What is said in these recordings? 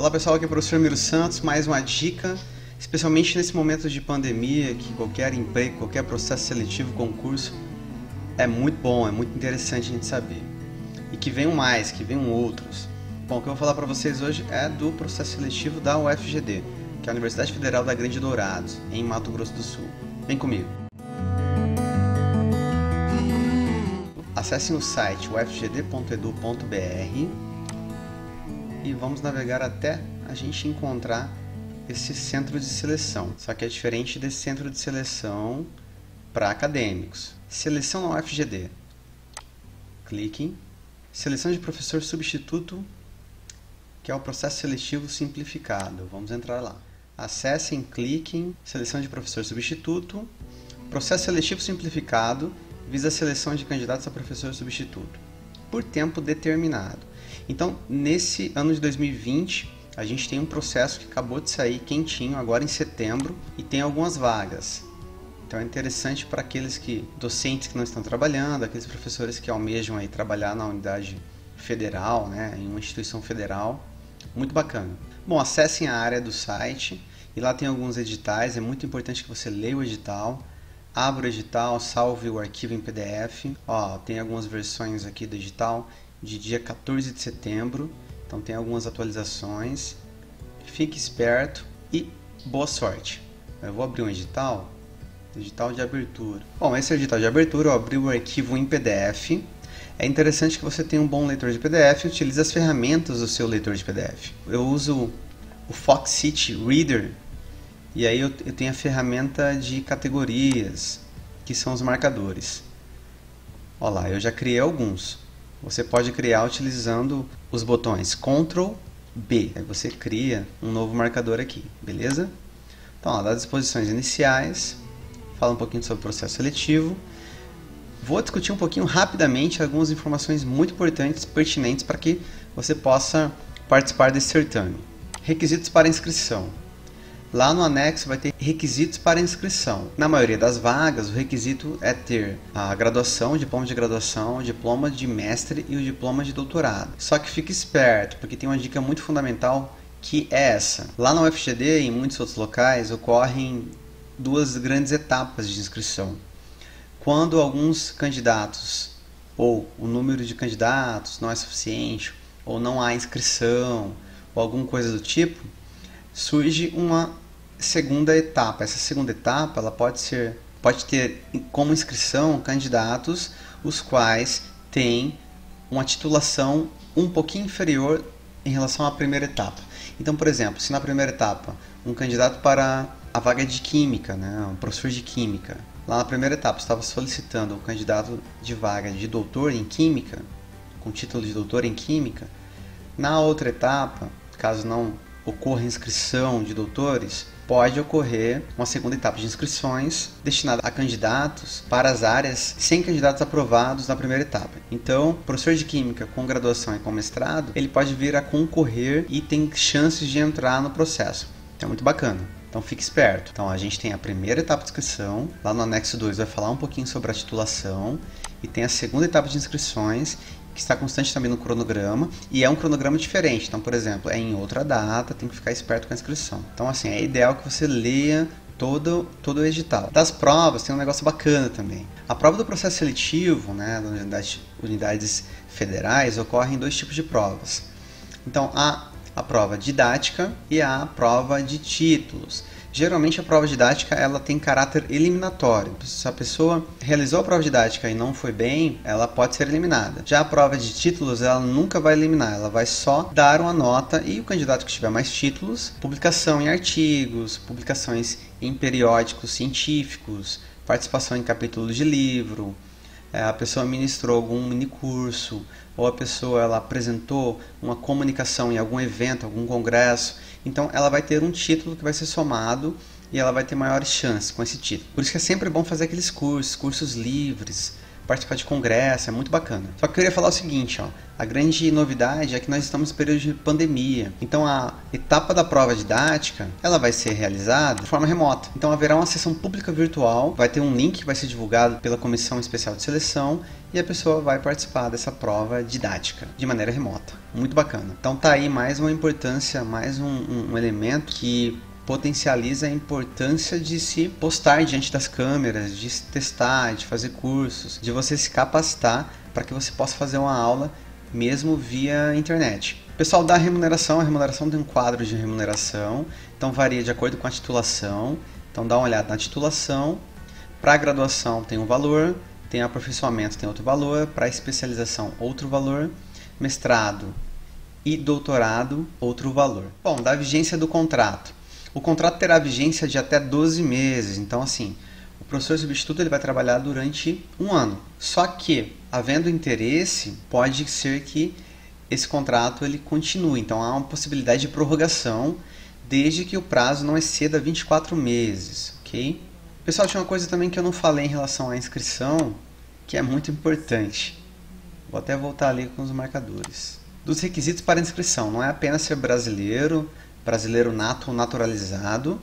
Olá pessoal, aqui é o professor Miro Santos, mais uma dica, especialmente nesse momento de pandemia, que qualquer emprego, qualquer processo seletivo, concurso, é muito bom, é muito interessante a gente saber. E que venham mais, que venham outros. Bom, o que eu vou falar para vocês hoje é do processo seletivo da UFGD, que é a Universidade Federal da Grande Dourados, em Mato Grosso do Sul. Vem comigo. Acessem o site ufgd.edu.br e vamos navegar até a gente encontrar esse centro de seleção. Só que é diferente desse centro de seleção para acadêmicos. Seleção na UFGD. Cliquem. Seleção de professor substituto, que é o processo seletivo simplificado. Vamos entrar lá. Acessem, cliquem. Seleção de professor substituto. Processo seletivo simplificado visa a seleção de candidatos a professor substituto por tempo determinado. Então, nesse ano de 2020, a gente tem um processo que acabou de sair quentinho, agora em setembro, e tem algumas vagas. Então é interessante para aqueles docentes que não estão trabalhando, aqueles professores que almejam aí trabalhar na unidade federal, né, em uma instituição federal. Muito bacana. Bom, acessem a área do site e lá tem alguns editais, é muito importante que você leia o edital. Abra o edital, salve o arquivo em PDF. Ó, tem algumas versões aqui do edital de dia 14 de setembro, então tem algumas atualizações. Fique esperto e boa sorte. Eu vou abrir um edital de abertura. Bom, esse é o edital de abertura, eu abri o arquivo em PDF. É interessante que você tenha um bom leitor de PDF e utilize as ferramentas do seu leitor de PDF. Eu uso o Foxit Reader e aí eu tenho a ferramenta de categorias, que são os marcadores. Olha lá, eu já criei alguns. Você pode criar utilizando os botões Ctrl B. Aí você cria um novo marcador aqui, beleza? Então, ó, das disposições iniciais, fala um pouquinho sobre o processo seletivo. Vou discutir um pouquinho rapidamente algumas informações muito importantes, pertinentes para que você possa participar desse certame. Requisitos para inscrição. Lá no anexo vai ter requisitos para inscrição. Na maioria das vagas, o requisito é ter a graduação, o diploma de graduação, o diploma de mestre e o diploma de doutorado. Só que fique esperto, porque tem uma dica muito fundamental que é essa. Lá na UFGD e em muitos outros locais ocorrem duas grandes etapas de inscrição. Quando alguns candidatos, ou o número de candidatos não é suficiente, ou não há inscrição, ou alguma coisa do tipo, surge uma segunda etapa. Essa segunda etapa ela pode ter como inscrição candidatos os quais têm uma titulação um pouquinho inferior em relação à primeira etapa. Então, por exemplo, se na primeira etapa um candidato para a vaga de química, né, um professor de química, lá na primeira etapa estava solicitando um candidato de vaga de doutor em química, com título de doutor em química, na outra etapa, caso não ocorra inscrição de doutores, pode ocorrer uma segunda etapa de inscrições destinada a candidatos para as áreas sem candidatos aprovados na primeira etapa. Então, professor de química com graduação e com mestrado, ele pode vir a concorrer e tem chances de entrar no processo. Então é muito bacana. Então fique esperto. Então a gente tem a primeira etapa de inscrição, lá no anexo 2 vai falar um pouquinho sobre a titulação, e tem a segunda etapa de inscrições, que está constante também no cronograma, e é um cronograma diferente. Então, por exemplo, é em outra data, tem que ficar esperto com a inscrição. Então, assim, é ideal que você leia todo o edital. Das provas, tem um negócio bacana também. A prova do processo seletivo, né, das unidades federais, ocorre em dois tipos de provas. Então, há a prova didática e a prova de títulos. Geralmente a prova didática ela tem caráter eliminatório. Se a pessoa realizou a prova didática e não foi bem, ela pode ser eliminada. Já a prova de títulos ela nunca vai eliminar, ela vai só dar uma nota e o candidato que tiver mais títulos, publicação em artigos, publicações em periódicos científicos, participação em capítulos de livro, a pessoa ministrou algum minicurso, ou a pessoa ela apresentou uma comunicação em algum evento, algum congresso. Então ela vai ter um título que vai ser somado e ela vai ter maiores chances com esse título. Por isso que é sempre bom fazer aqueles cursos livres, participar de congresso, é muito bacana. Só que eu queria falar o seguinte, ó, a grande novidade é que nós estamos em período de pandemia, então a etapa da prova didática, ela vai ser realizada de forma remota. Então haverá uma sessão pública virtual, vai ter um link que vai ser divulgado pela Comissão Especial de Seleção e a pessoa vai participar dessa prova didática de maneira remota. Muito bacana. Então tá aí mais uma importância, mais um elemento que potencializa a importância de se postar diante das câmeras, de se testar, de fazer cursos, de você se capacitar para que você possa fazer uma aula mesmo via internet. Pessoal, da remuneração, a remuneração tem um quadro de remuneração, então varia de acordo com a titulação. Então dá uma olhada na titulação. Para a graduação tem um valor, tem aperfeiçoamento tem outro valor, para a especialização outro valor, mestrado e doutorado outro valor. Bom, da vigência do contrato. O contrato terá vigência de até 12 meses, então assim, o professor substituto ele vai trabalhar durante um ano. Só que, havendo interesse, pode ser que esse contrato ele continue, então há uma possibilidade de prorrogação, desde que o prazo não exceda 24 meses, ok? Pessoal, tinha uma coisa também que eu não falei em relação à inscrição, que é muito importante. Vou até voltar ali com os marcadores. Dos requisitos para inscrição, não é apenas ser brasileiro nato ou naturalizado,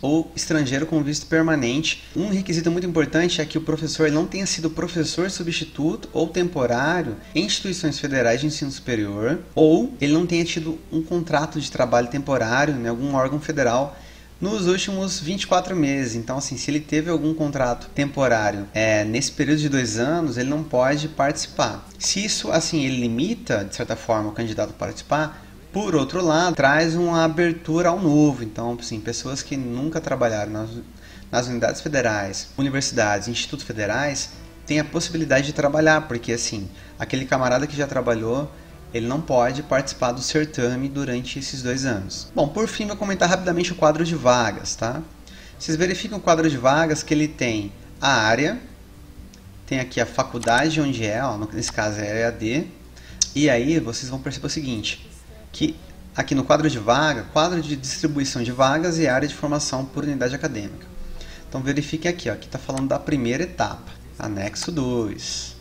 ou estrangeiro com visto permanente. Um requisito muito importante é que o professor não tenha sido professor substituto ou temporário em instituições federais de ensino superior, ou ele não tenha tido um contrato de trabalho temporário em algum órgão federal nos últimos 24 meses. Então, assim, se ele teve algum contrato temporário nesse período de 2 anos, ele não pode participar. Se isso, assim, ele limita, de certa forma, o candidato a participar, por outro lado, traz uma abertura ao novo. Então, assim, pessoas que nunca trabalharam nas unidades federais, universidades, institutos federais, têm a possibilidade de trabalhar, porque, assim, aquele camarada que já trabalhou, ele não pode participar do certame durante esses 2 anos. Bom, por fim, vou comentar rapidamente o quadro de vagas, tá? Vocês verificam o quadro de vagas que ele tem a área, tem aqui a faculdade onde é, ó, nesse caso é EAD, e aí vocês vão perceber o seguinte, que aqui no quadro de vaga, quadro de distribuição de vagas e área de formação por unidade acadêmica. Então verifiquem aqui, ó, aqui está falando da primeira etapa, anexo 2.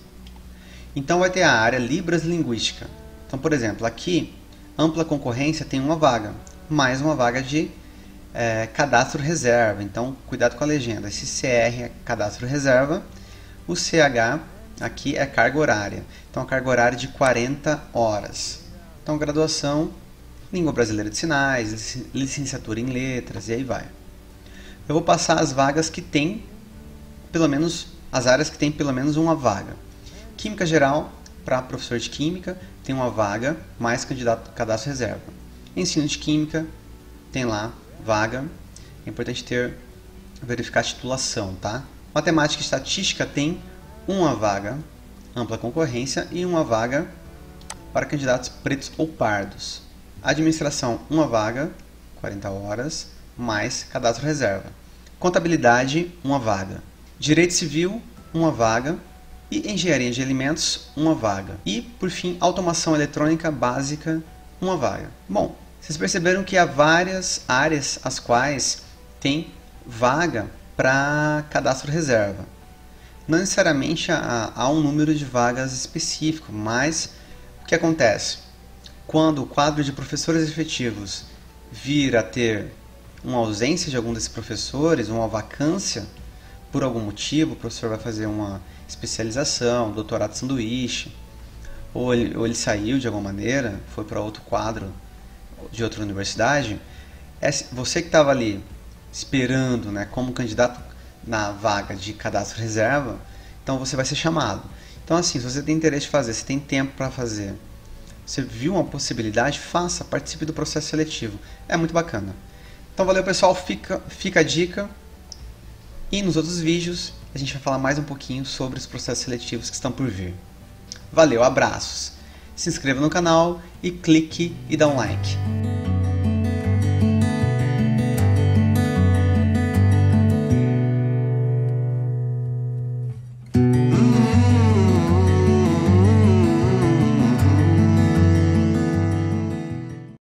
Então vai ter a área Libras Linguística. Então, por exemplo, aqui, ampla concorrência tem uma vaga, mais uma vaga de cadastro reserva. Então, cuidado com a legenda. Esse CR é cadastro reserva, o CH aqui é carga horária. Então, a carga horária é de 40 horas. Então, graduação, língua brasileira de sinais, licenciatura em letras, e aí vai. Eu vou passar as vagas que tem, pelo menos, as áreas que tem pelo menos uma vaga. Química geral, para professor de química, tem uma vaga, mais candidato cadastro reserva. Ensino de química, tem lá, vaga. É importante verificar a titulação, tá? Matemática e estatística tem uma vaga, ampla concorrência, e uma vaga para candidatos pretos ou pardos. Administração, uma vaga, 40 horas, mais cadastro reserva. Contabilidade, uma vaga. Direito civil, uma vaga. E engenharia de alimentos, uma vaga. E, por fim, automação eletrônica básica, uma vaga. Bom, vocês perceberam que há várias áreas as quais tem vaga para cadastro reserva. Não necessariamente há um número de vagas específico, mas o que acontece? Quando o quadro de professores efetivos vir a ter uma ausência de algum desses professores, uma vacância, por algum motivo, o professor vai fazer uma especialização, doutorado de sanduíche, ou ele saiu de alguma maneira, foi para outro quadro de outra universidade, você que estava ali esperando, né, como candidato na vaga de cadastro reserva, então você vai ser chamado. Então, assim, se você tem interesse de fazer, se tem tempo para fazer, você viu uma possibilidade, faça, participe do processo seletivo. É muito bacana. Então, valeu, pessoal, fica a dica. E nos outros vídeos a gente vai falar mais um pouquinho sobre os processos seletivos que estão por vir. Valeu, abraços! Se inscreva no canal e clique e dá um like.